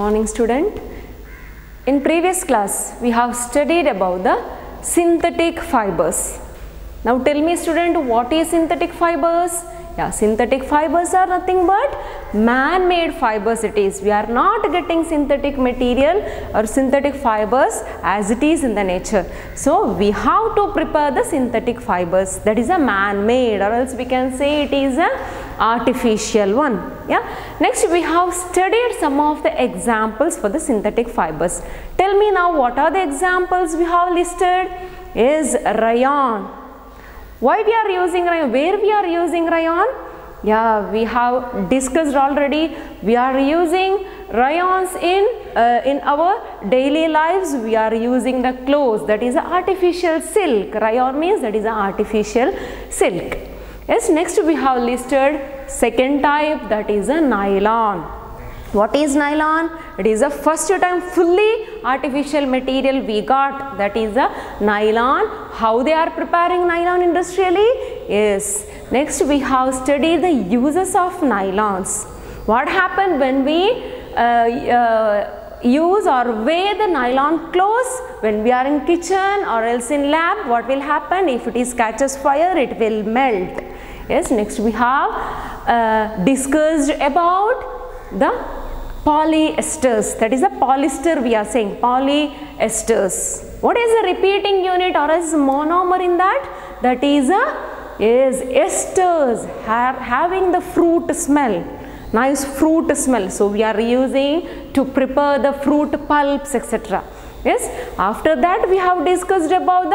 morning, student. In previous class we have studied about the synthetic fibers. Now tell me, student, what is synthetic fibers? Yeah, synthetic fibers are nothing but man-made fibers it is. We are not getting synthetic material or synthetic fibers as it is in the nature. So we have to prepare the synthetic fibers, that is a man-made, or else we can say it is a artificial one. Yeah. Next we have studied some of the examples for the synthetic fibers. Tell me now, what are the examples we have listed? Is rayon. Why we are using rayon? Where we are using rayon? Yeah, we have discussed already. We are using rayons in our daily lives. We are using the clothes, that is artificial silk. Rayon means that is artificial silk. Yes, next we have listed second type, that is a nylon. What is nylon? It is the first time fully artificial material we got, that is a nylon. How they are preparing nylon industrially? Yes. Next we have studied the uses of nylons. What happened when we use or wear the nylon clothes when we are in kitchen or else in lab? What will happen? If it is catches fire, it will melt. Yes. Next we have discussed about the polyesters, that is a polyester we are saying, polyesters. What is a repeating unit or is monomer in that? That is esters, having the fruit smell, nice fruit smell. So we are using to prepare the fruit pulps, etc. Yes. After that we have discussed about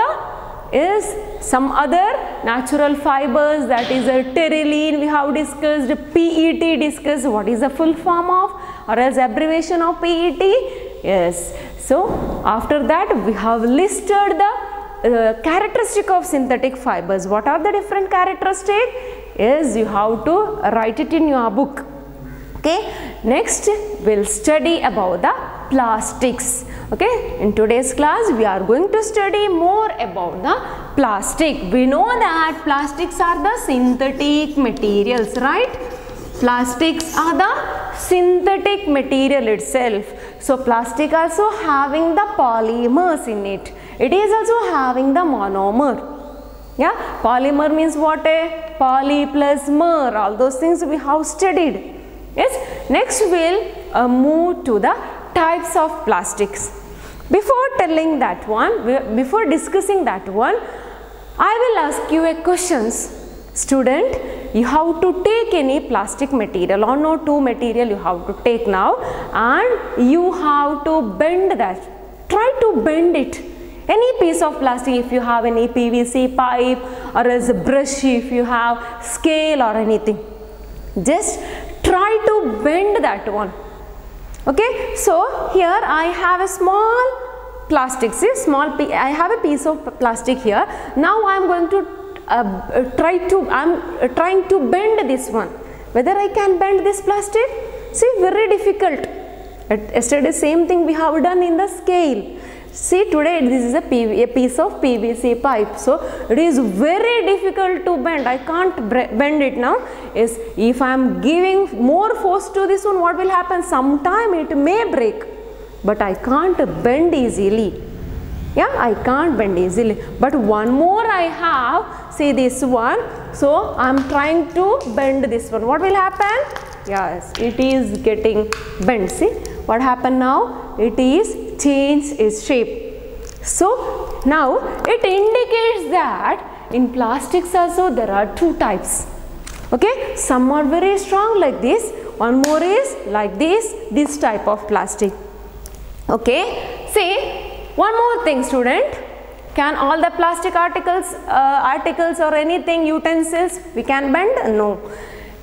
some other natural fibers, that is a terylene we have discussed, PET discussed. What is the full form of or as abbreviation of PET? Yes. So after that we have listed the characteristic of synthetic fibers. What are the different characteristics? Yes, you have to write it in your book. Okay. Next we'll study about the plastics. Okay, in today's class we are going to study more about the plastic. We know that plastics are the synthetic materials, right? Plastics are the synthetic material itself. So plastic also having the polymers in it. It is also having the monomer. Yeah, polymer means what? Poly plus mer, all those things we have studied. Yes. Next we'll move to the types of plastics. Before telling that one, before discussing that one, I will ask you a questions. Student, you have to take any plastic material, one or two material you have to take now, and you have to bend that. Try to bend it. Any piece of plastic, if you have any PVC pipe or as a brush, if you have scale or anything, just try to bend that one. Okay, so here I have a small plastic, see, I have a piece of plastic here. Now I am going to trying to bend this one. Whether I can bend this plastic? See, very difficult. Yesterday same thing we have done in the scale. See, today this is a piece of PVC pipe. So it is very difficult to bend. I can't bend it now. Yes, if I am giving more force to this one, what will happen? Sometime it may break, but I can't bend easily. Yeah, I can't bend easily. But one more I have. See this one. So I am trying to bend this one. What will happen? Yes, it is getting bent. See what happened now? It is changed its shape. So now it indicates that in plastics also there are two types. Okay, some are very strong like this, one more is like this type of plastic. Okay, see, one more thing, student. Can all the plastic articles or anything, utensils, we can bend? No.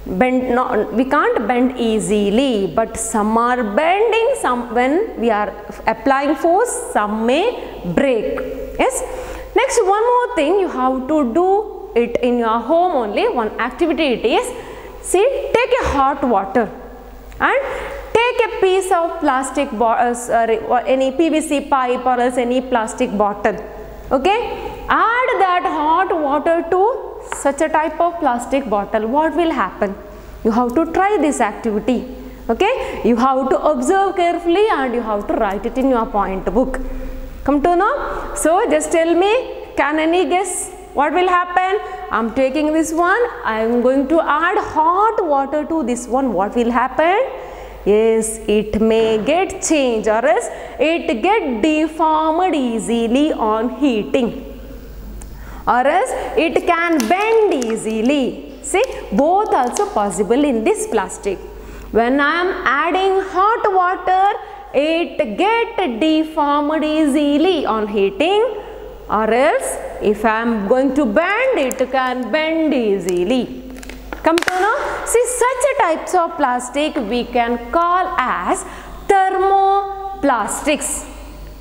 We can't bend easily, but some are bending, some when we are applying force, some may break. Yes. Next, one more thing you have to do it in your home only. One activity it is, see, take a hot water and take a piece of plastic any PVC pipe or else any plastic bottle. Okay. Add that hot water to such a type of plastic bottle. What will happen? You have to try this activity. Okay, you have to observe carefully and you have to write it in your point book. Come to know? So just tell me, can any guess what will happen? I am taking this one, I am going to add hot water to this one. What will happen? Yes, it may get changed or else it get deformed easily on heating, or else it can bend easily. See, both also possible in this plastic. When I am adding hot water, it get deformed easily on heating, or else if I am going to bend, it can bend easily. Come to know? See, such types of plastic we can call as thermoplastics.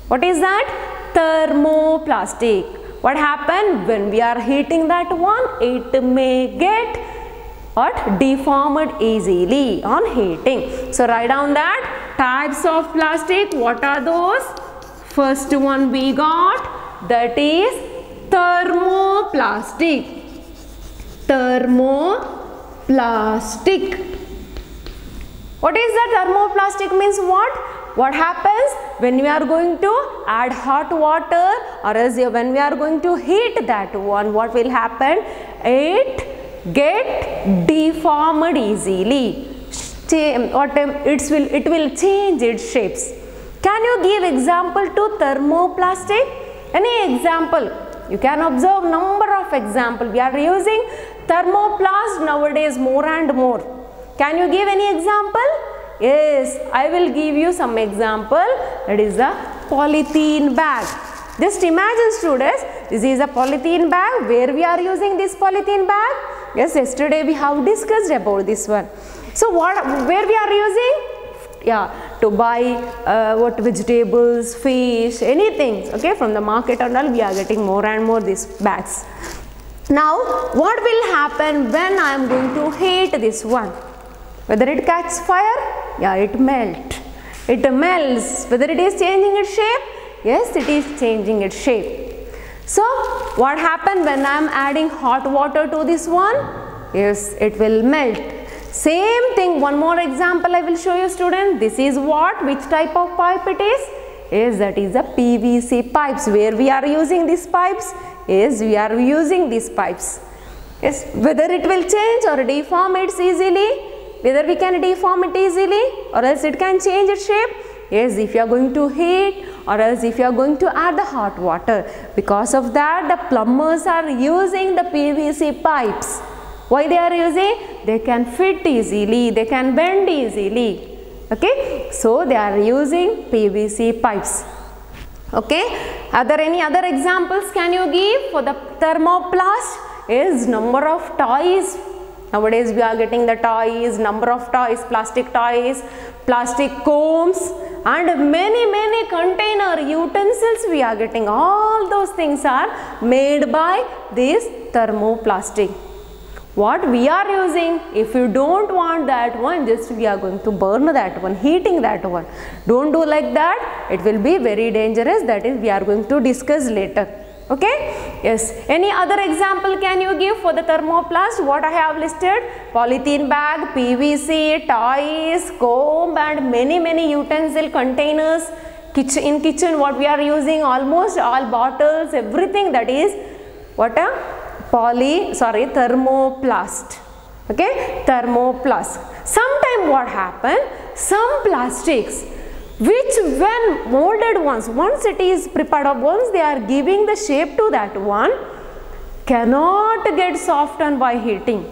What is that? Thermoplastic. What happens when we are heating that one? It may get deformed easily on heating. So write down that types of plastic. What are those? First one we got, that is thermoplastic. Thermoplastic. What is that? Thermoplastic means what? What happens when we are going to add hot water, or else when we are going to heat that one, what will happen? It get deformed easily. It will change its shapes. Can you give example to thermoplastic? Any example? You can observe number of examples. We are using thermoplast nowadays more and more. Can you give any example? Yes, I will give you some example. That is a polythene bag. Just imagine, students, this is a polythene bag. Where we are using this polythene bag? Yes, yesterday we have discussed about this one. So where we are using? Yeah, to buy vegetables, fish, anything, okay, from the market and all, we are getting more and more these bags. Now, what will happen when I am going to heat this one? Whether it catches fire? Yeah, it melts. It melts. Whether it is changing its shape? Yes, it is changing its shape. So, what happens when I am adding hot water to this one? Yes, it will melt. Same thing, one more example I will show you, student. This is what? Which type of pipe it is? Yes, that is a PVC pipes. Where we are using these pipes? Yes, we are using these pipes. Yes, whether it will change or deform it easily, whether we can deform it easily or else it can change its shape. Yes, if you are going to heat or else if you are going to add the hot water. Because of that, the plumbers are using the PVC pipes. Why they are using? They can fit easily, they can bend easily. Okay, so they are using PVC pipes. Okay, are there any other examples can you give for the thermoplast? Is number of toys. Nowadays we are getting the toys, number of toys, plastic combs, and many container utensils we are getting. All those things are made by this thermoplastic. What we are using, if you don't want that one, just we are going to burn that one, heating that one. Don't do like that, it will be very dangerous. That is, we are going to discuss later. Okay, yes. Any other example can you give for the thermoplast? What I have listed? Polythene bag, PVC, toys, comb, and many utensil containers. In kitchen what we are using, almost all bottles, everything, that is what a thermoplast. Okay, thermoplast. Sometime what happen? Some plastics which when molded once it is prepared, once they are giving the shape to that one, cannot get softened by heating.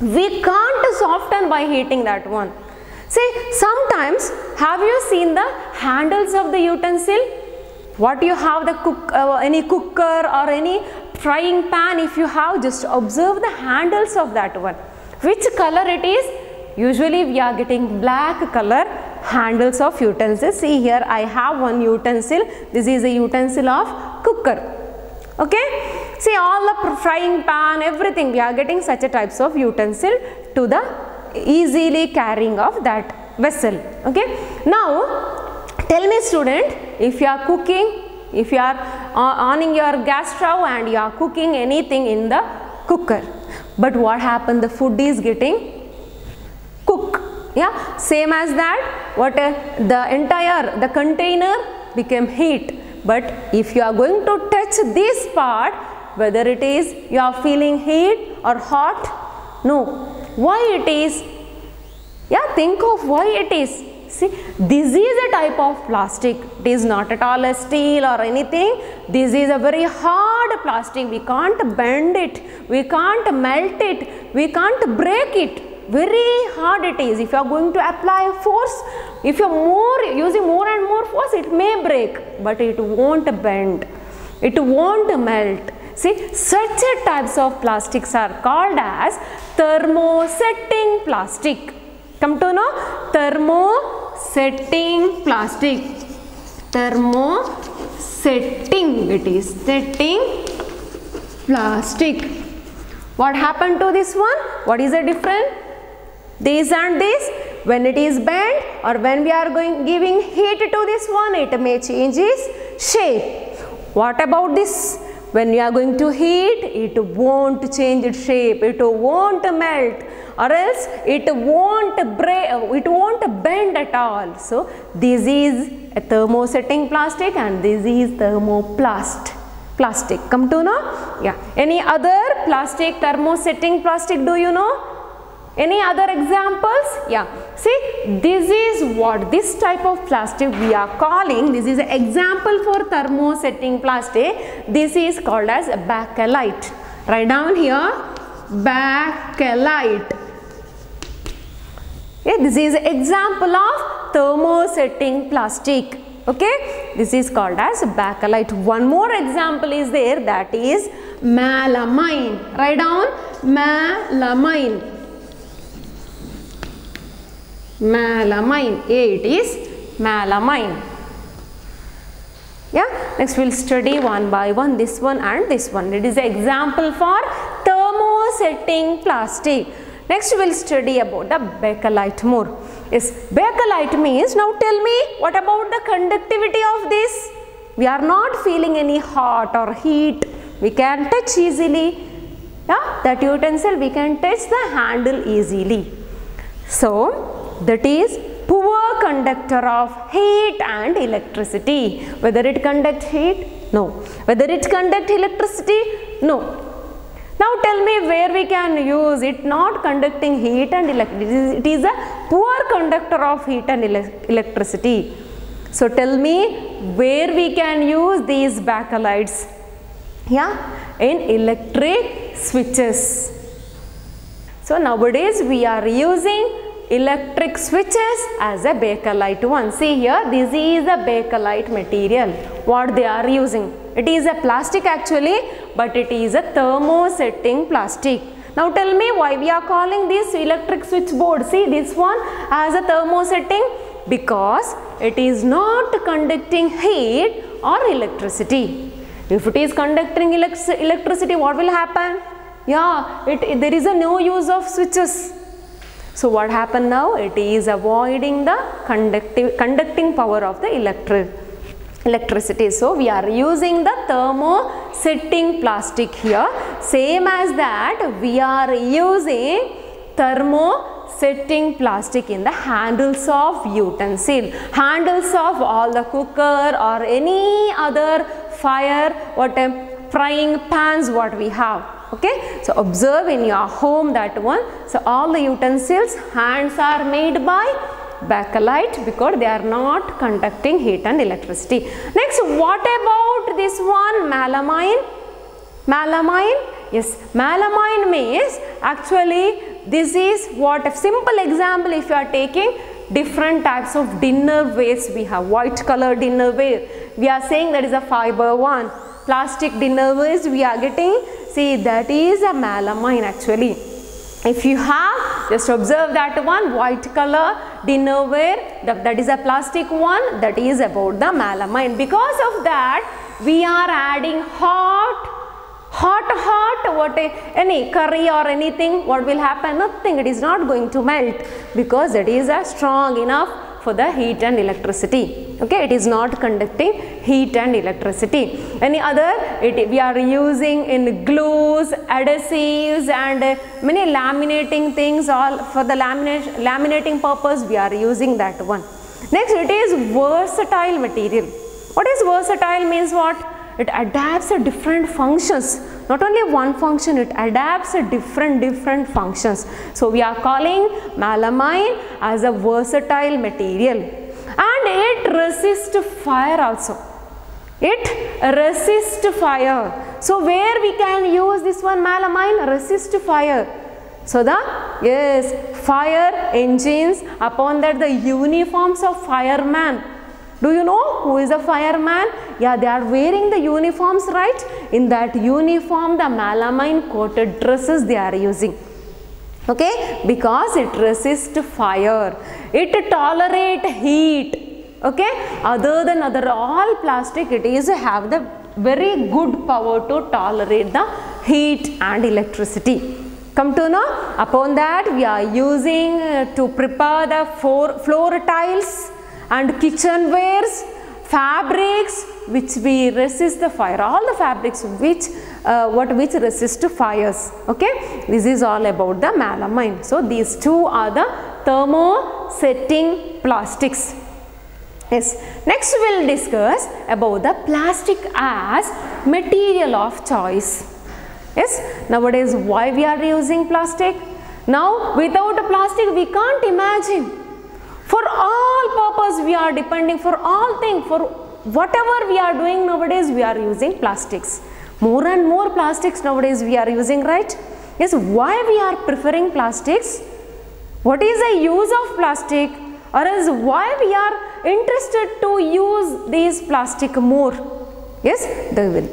We can't soften by heating that one. See, sometimes have you seen the handles of the utensil? What you have the any cooker or any frying pan, if you have, just observe the handles of that one. Which color it is? Usually we are getting black color handles of utensils. See here I have one utensil. This is a utensil of cooker. Okay. See all the frying pan, everything we are getting such a types of utensil to the easily carrying of that vessel. Okay. Now tell me, student, if you are cooking, if you are on your gas stove and you are cooking anything in the cooker, but what happened? The food is getting cooked Yeah, same as that, what the container became heat. But if you are going to touch this part, whether it is you are feeling heat or hot, no. Why it is? Yeah, think of why it is. See, this is a type of plastic. It is not at all a steel or anything. This is a very hard plastic. We can't bend it. We can't melt it. We can't break it. Very hard it is. If you are going to apply force, if you are using more and more force, it may break, but it won't bend. It won't melt. See, such types of plastics are called as thermosetting plastic. Come to know? Thermosetting plastic. Thermosetting, it is setting plastic. What happened to this one? What is the difference? This and this, when it is bent or when we are giving heat to this one, it may change its shape. What about this? When you are going to heat, it won't change its shape, it won't melt, or else it won't break, it won't bend at all. So this is a thermosetting plastic and this is thermoplast plastic. Come to know? Yeah. Any other plastic, thermosetting plastic, do you know? Any other examples? Yeah. See, this is what this type of plastic we are calling. This is an example for thermosetting plastic. This is called as bakelite. Write down here, bakelite. Okay, this is an example of thermosetting plastic. Okay, this is called as bakelite. One more example is there, that is melamine. Write down melamine. Melamine. It is melamine. Yeah. Next we will study one by one this one and this one. It is an example for thermosetting plastic. Next we will study about the bakelite more. Yes, bakelite means, now tell me, what about the conductivity of this? We are not feeling any hot or heat. We can touch easily. Yeah, that utensil we can touch the handle easily. So that is poor conductor of heat and electricity. Whether it conducts heat? No. Whether it conducts electricity? No. Now tell me where we can use it not conducting heat and electricity. It is a poor conductor of heat and electricity. So tell me where we can use these bakelites. Yeah, in electric switches. So nowadays we are using electric switches as a bakelite one. See here, this is a bakelite material. What they are using? It is a plastic actually, but it is a thermosetting plastic. Now tell me why we are calling this electric switchboard. See this one as a thermosetting, because it is not conducting heat or electricity. If it is conducting electricity, what will happen? Yeah, there is a no use of switches. So what happened now? It is avoiding the conducting power of the electricity. So we are using the thermosetting plastic here. Same as that, we are using thermosetting plastic in the handles of utensil, handles of all the cooker or any other frying pans what we have. Okay, so observe in your home that one. So all the utensils hands are made by bakelite because they are not conducting heat and electricity. Next, what about this one, melamine? Melamine, yes, melamine means actually this is what a simple example. If you are taking different types of dinnerwares, we have white color dinnerware. We are saying that is a fiber one. Plastic dinnerwares we are getting. See, that is a melamine actually. If you have, just observe that one, white color dinnerware, that is a plastic one, that is about the melamine. Because of that, we are adding any curry or anything, what will happen? Nothing, it is not going to melt because it is strong enough for the heat and electricity. Okay, it is not conducting heat and electricity. Any other? We are using in glues, adhesives and many laminating things. All for the laminating purpose we are using that one. Next, it is versatile material. What is versatile means what? It adapts a different functions. Not only one function, it adapts a different functions. So we are calling melamine as a versatile material, and it resists fire also. It resists fire. So where we can use this one, melamine resist fire. So the fire engines, upon that the uniforms of fireman. Do you know who is a fireman? Yeah, they are wearing the uniforms, right? In that uniform, the melamine coated dresses they are using. Okay, because it resists fire. It tolerate heat. Okay, other than all plastic, it is have the very good power to tolerate the heat and electricity. Come to know, upon that we are using to prepare the floor tiles and kitchenwares, fabrics which we resist the fire, all the fabrics which resist fires. Okay, this is all about the melamine. So these two are the thermosetting plastics. Yes, next we will discuss about the plastic as material of choice. Yes, nowadays why we are using plastic? Now without plastic we can't imagine. For all purpose we are depending, for all things, for whatever we are doing nowadays we are using plastics. More and more plastics nowadays we are using, right? Yes, why we are preferring plastics? What is the use of plastic? Or else why we are interested to use these plastic more? Yes,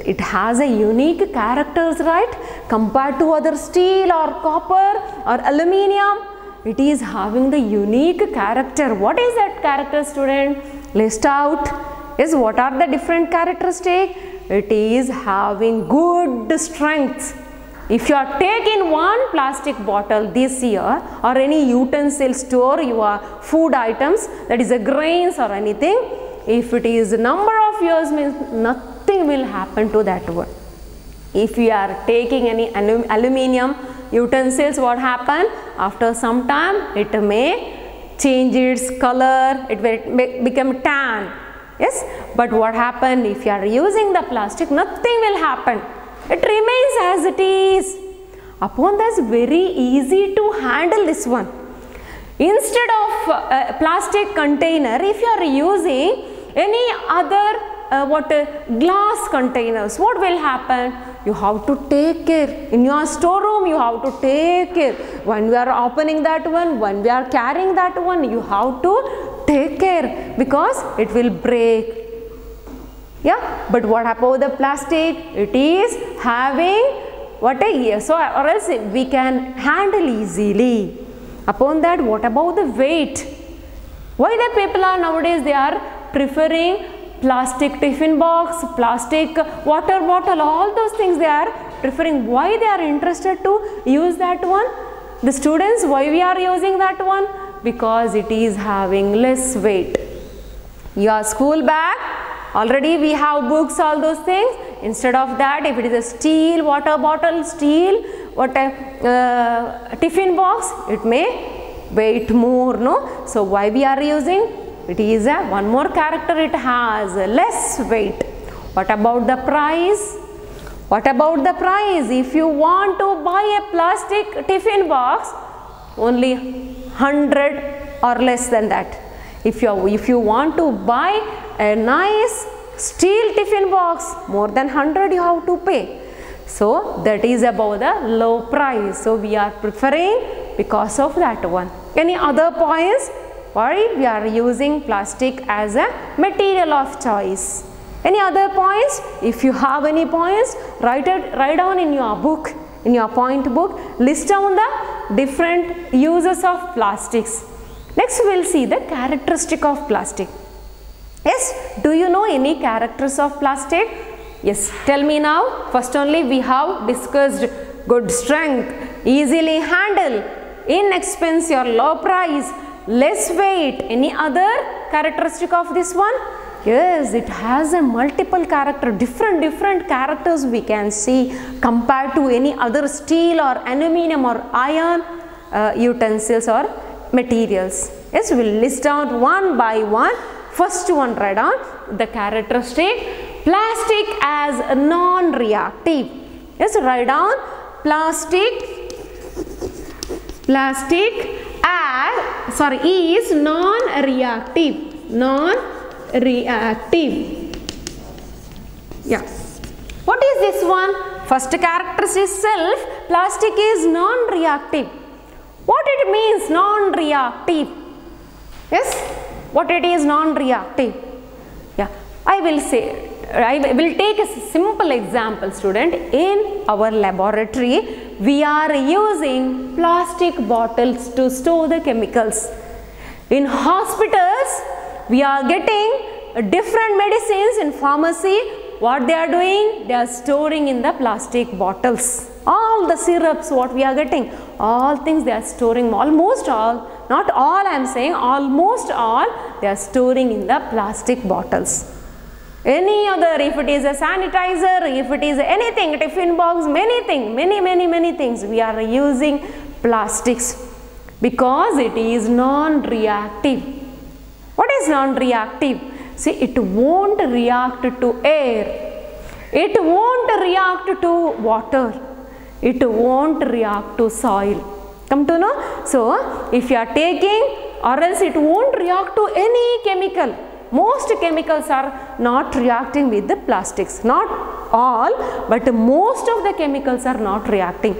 it has a unique characters, right? Compared to other steel or copper or aluminium. It is having the unique character. What is that character, student? List out. Yes, what are the different characteristics? It is having good strength. If you are taking one plastic bottle this year or any utensil store your food items, that is a grains or anything, if it is number of years means nothing will happen to that one. If you are taking any aluminium utensils, what happen? After some time it may change its color, it will become tan. Yes, but what happen if you are using the plastic? Nothing will happen. It remains as it is. Upon that, very easy to handle this one. Instead of a plastic container, if you are using any other glass containers, what will happen? You have to take care. In your storeroom, you have to take care. When we are opening that one, when we are carrying that one, you have to take care because it will break. Yeah, but what about the plastic? It is having so or else we can handle easily. Upon that, what about the weight? Why the people are nowadays they are preferring plastic tiffin box, plastic water bottle, all those things they are preferring. Why they are interested to use that one? The students, why we are using that one? Because it is having less weight. Your school bag, already we have books, all those things. Instead of that, if it is a steel water bottle, steel tiffin box, it may weight more, no? So why we are using? It is one more character, it has less weight. What about the price? What about the price? If you want to buy a plastic tiffin box, only 100 or less than that. If you want to buy a nice steel tiffin box, more than 100 you have to pay. So that is about the low price. So we are preferring because of that one. Any other points? Why we are using plastic as a material of choice? Any other points? If you have any points, write down in your book, in your point book, list down the different uses of plastics. Next we will see the characteristic of plastic. Yes, do you know any characters of plastic? Yes, tell me now. First only we have discussed good strength, easily handle, inexpensive or low price, less weight. Any other? characteristic of this one? Yes, it has a multiple character, different characters we can see compared to any other steel or aluminum or iron utensils or materials. Yes, we will list out one by one. First one, write down the characteristic. Plastic as non-reactive. Yes, write down plastic as, is non-reactive. Yeah. What is this one? First characteristic itself, plastic is non-reactive. What it means non-reactive? Yes, what it is non-reactive? Yeah, I will take a simple example, student. In our laboratory, we are using plastic bottles to store the chemicals. In hospitals, we are getting different medicines in pharmacy. What they are doing? They are storing in the plastic bottles. All the syrups what we are getting, all things they are storing, almost all, not all I am saying, almost all they are storing in the plastic bottles. Any other, if it is a sanitizer, if it is anything, tiffin box, many things, we are using plastics because it is non-reactive. What is non-reactive? See, it won't react to air, it won't react to water, it won't react to soil. Come to know? So, if you are taking, or else it won't react to any chemical. Most chemicals are not reacting with the plastics. Not all, but most of the chemicals are not reacting.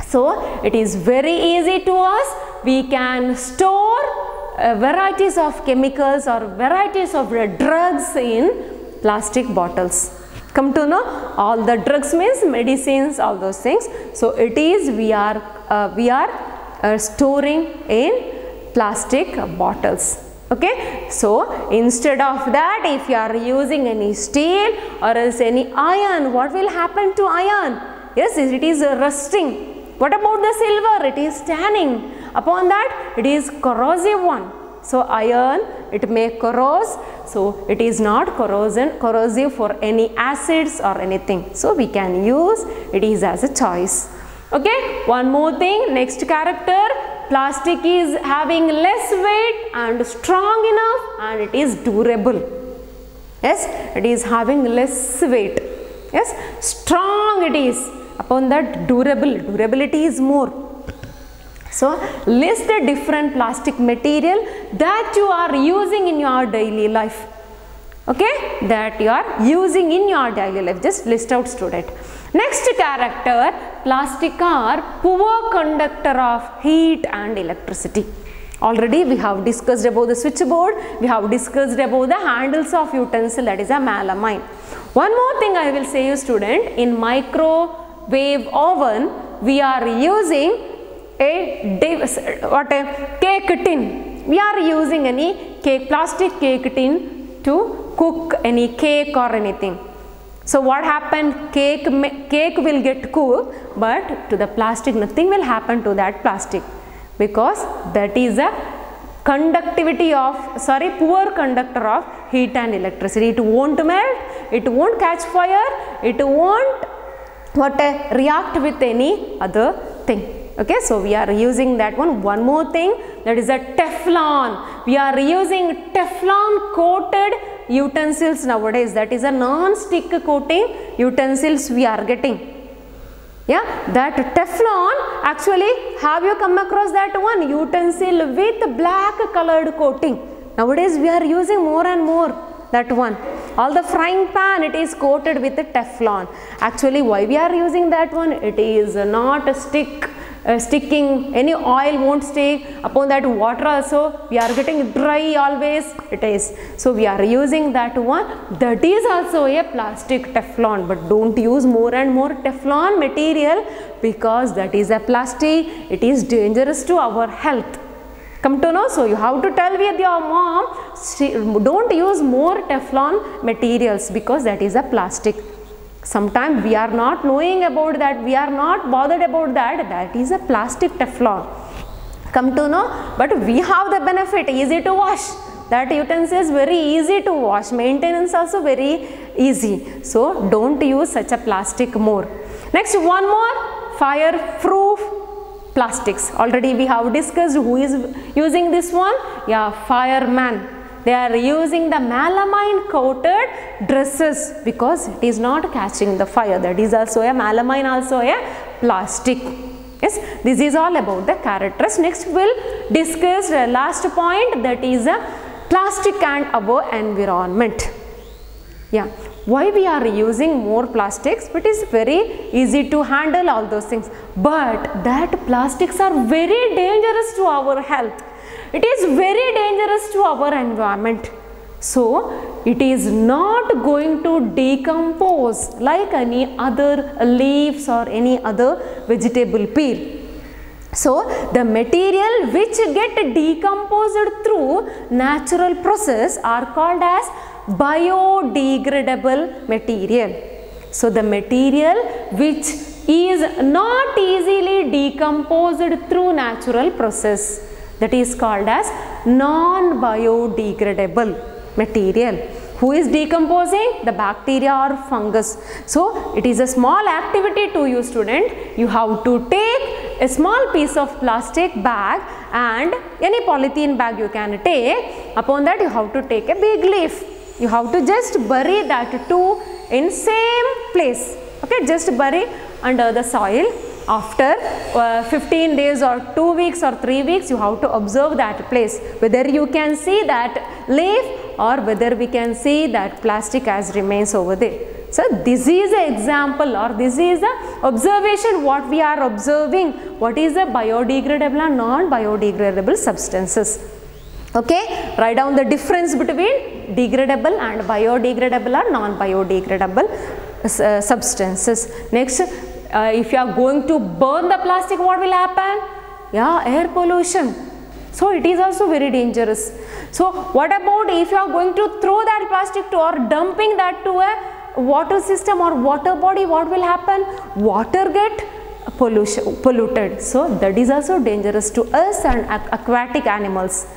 So, it is very easy to us. We can store varieties of chemicals or varieties of drugs in plastic bottles. Come to know? All the drugs means medicines, all those things. So, it is we are storing in plastic bottles. Okay, so instead of that, if you are using any steel or else any iron, what will happen to iron? Yes, it is rusting. What about the silver? It is tanning. Upon that, it is corrosive one. So iron, it may corrode. So it is not corrosive for any acids or anything. So we can use it is as a choice. Okay, one more thing, next character. Plastic is having less weight and strong enough and it is durable. Yes, it is having less weight. Yes, strong it is. Upon that durability is more. So, list the different plastic material that you are using in your daily life. Okay, that you are using in your daily life. Just list out, student. Next character, plastic are poor conductor of heat and electricity. Already we have discussed about the switchboard, we have discussed about the handles of utensil, that is a melamine. One more thing I will say you, student, in microwave oven we are using a cake tin. We are using any plastic cake tin to cook any cake or anything. So what happened? Cake will get cooked, but to the plastic nothing will happen to that plastic, because that is a conductivity of, poor conductor of heat and electricity. It won't melt, it won't catch fire, it won't react with any other thing. Okay, so we are using that one. One more thing, that is a Teflon. We are using Teflon coated utensils nowadays. That is a non-stick coating utensils we are getting. Yeah, that Teflon, actually, have you come across that one? Utensil with black colored coating. Nowadays we are using more and more that one. All the frying pan, it is coated with the Teflon. Actually, why we are using that one? It is not a sticking, any oil won't stay. Upon that, water also we are getting dry always, it is. So we are using that one. That is also a plastic Teflon, but don't use more and more Teflon material, because that is a plastic, it is dangerous to our health. Come to know? So you have to tell with your mom, don't use more Teflon materials, because that is a plastic. Sometimes we are not knowing about that, we are not bothered about that, that is a plastic Teflon. Come to know? But we have the benefit, easy to wash. that utensil is very easy to wash, maintenance also very easy. So don't use such a plastic more. Next, one more, fireproof plastics. Already we have discussed who is using this one. Yeah, fireman. They are using the melamine coated dresses because it is not catching the fire. That is also a melamine, also a plastic. Yes, this is all about the characters. Next we'll discuss the last point, that is plastic and our environment. Yeah, why we are using more plastics? It is very easy to handle all those things, but that plastics are very dangerous to our health. It is very dangerous to our environment. So it is not going to decompose like any other leaves or any other vegetable peel. So the material which get decomposed through natural process are called as biodegradable material. So the material which is not easily decomposed through natural process, that is called as non-biodegradable material. Who is decomposing? The bacteria or fungus. So it is a small activity to you student. You have to take a small piece of plastic bag and any polythene bag you can take. Upon that you have to take a big leaf. You have to just bury that two in same place. Okay, just bury under the soil. After 15 days or 2 weeks or 3 weeks, you have to observe that place, whether you can see that leaf or whether we can see that plastic as remains over there. So this is an example, or this is the observation what we are observing, what is the biodegradable and non-biodegradable substances. Okay, write down the difference between degradable and biodegradable or non-biodegradable substances. Next, if you are going to burn the plastic, what will happen? Yeah, air pollution. So it is also very dangerous. So what about if you are going to throw that plastic to, or dumping that to a water system or water body, what will happen? Water get polluted. So that is also dangerous to us and aquatic animals.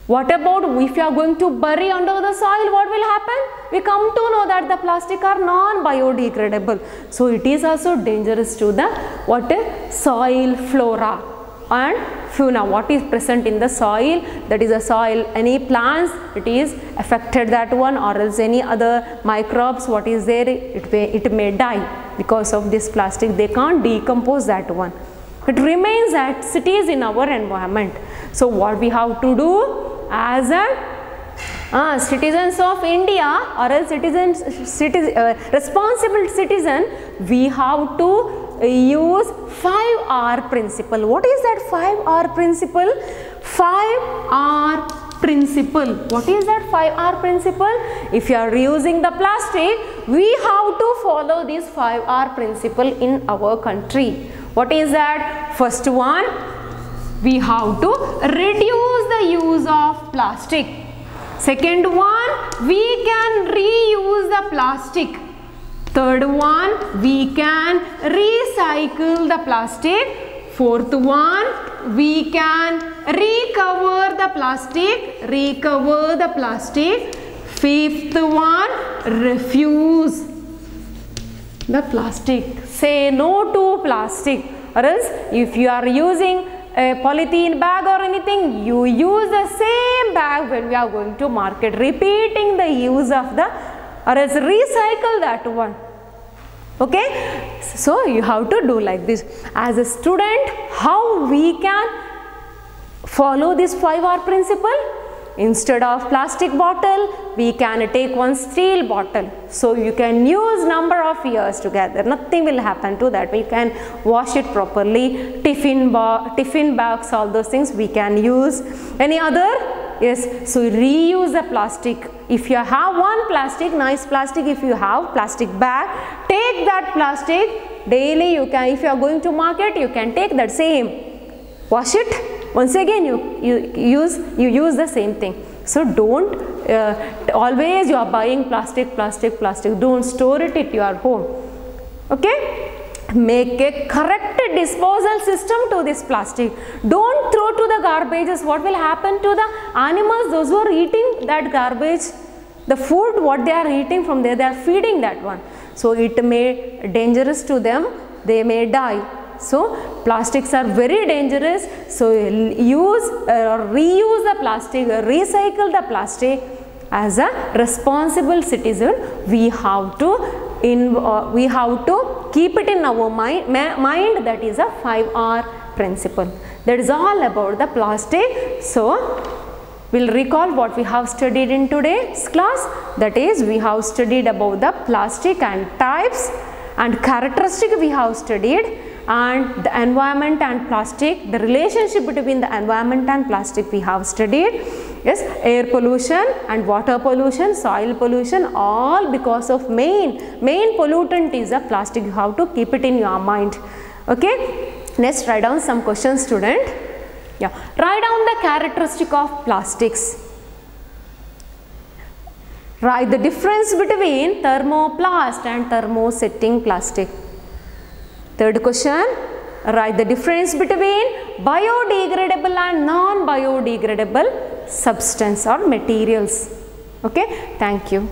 What about if you are going to bury under the soil, what will happen? We come to know that the plastic are non-biodegradable. So it is also dangerous to the soil flora and fauna. What is present in the soil, that is a soil, any plants, it is affected that one, or else any other microbes what is there, it may die because of this plastic. They can't decompose that one. It remains as it is in our environment. So what we have to do as a citizens of India, or else responsible citizen, we have to use 5R principle. What is that 5R principle? 5R principle. What is that 5R principle? If you are using the plastic, we have to follow this 5R principle in our country. What is that? First one, we have to reduce the use of plastic. Second one, we can reuse the plastic. Third one, we can recycle the plastic. Fourth one, we can recover the plastic. Fifth one, refuse the plastic. Say no to plastic. Or else if you are using a polythene bag or anything, you use the same bag when we are going to market, repeating the use of the, or else recycle that one. Okay, so you have to do like this. As a student, how we can follow this 5R principle? Instead of plastic bottle, we can take one steel bottle. So you can use number of years together. Nothing will happen to that. We can wash it properly. Tiffin bags, all those things we can use. Any other? Yes. So reuse the plastic. If you have one plastic, nice plastic, if you have plastic bag, take that plastic daily. You can, if you are going to market, you can take that same. Wash it. Once again you use the same thing. So don't always you are buying plastic. Don't store it at your home. Okay. make a correct disposal system to this plastic. Don't throw to the garbages. What will happen to the animals, those who are eating that garbage? The food what they are eating from there, they are feeding that one. So it may dangerous to them, they may die. So plastics are very dangerous. So use or reuse the plastic, recycle the plastic. As a responsible citizen, we have to keep it in our mind. That is a 5R principle. That is all about the plastic. So we'll recall what we have studied in today's class. That is, we have studied about the plastic and types and characteristic we have studied, and the environment and plastic, the relationship between the environment and plastic we have studied. Yes, air pollution and water pollution, soil pollution, all because of main pollutant is a plastic. You have to keep it in your mind. Okay, next write down some questions, student. Yeah, write down the characteristic of plastics. Write the difference between thermoplast and thermosetting plastic. Third question, write the difference between biodegradable and non-biodegradable substance or materials. Okay, thank you.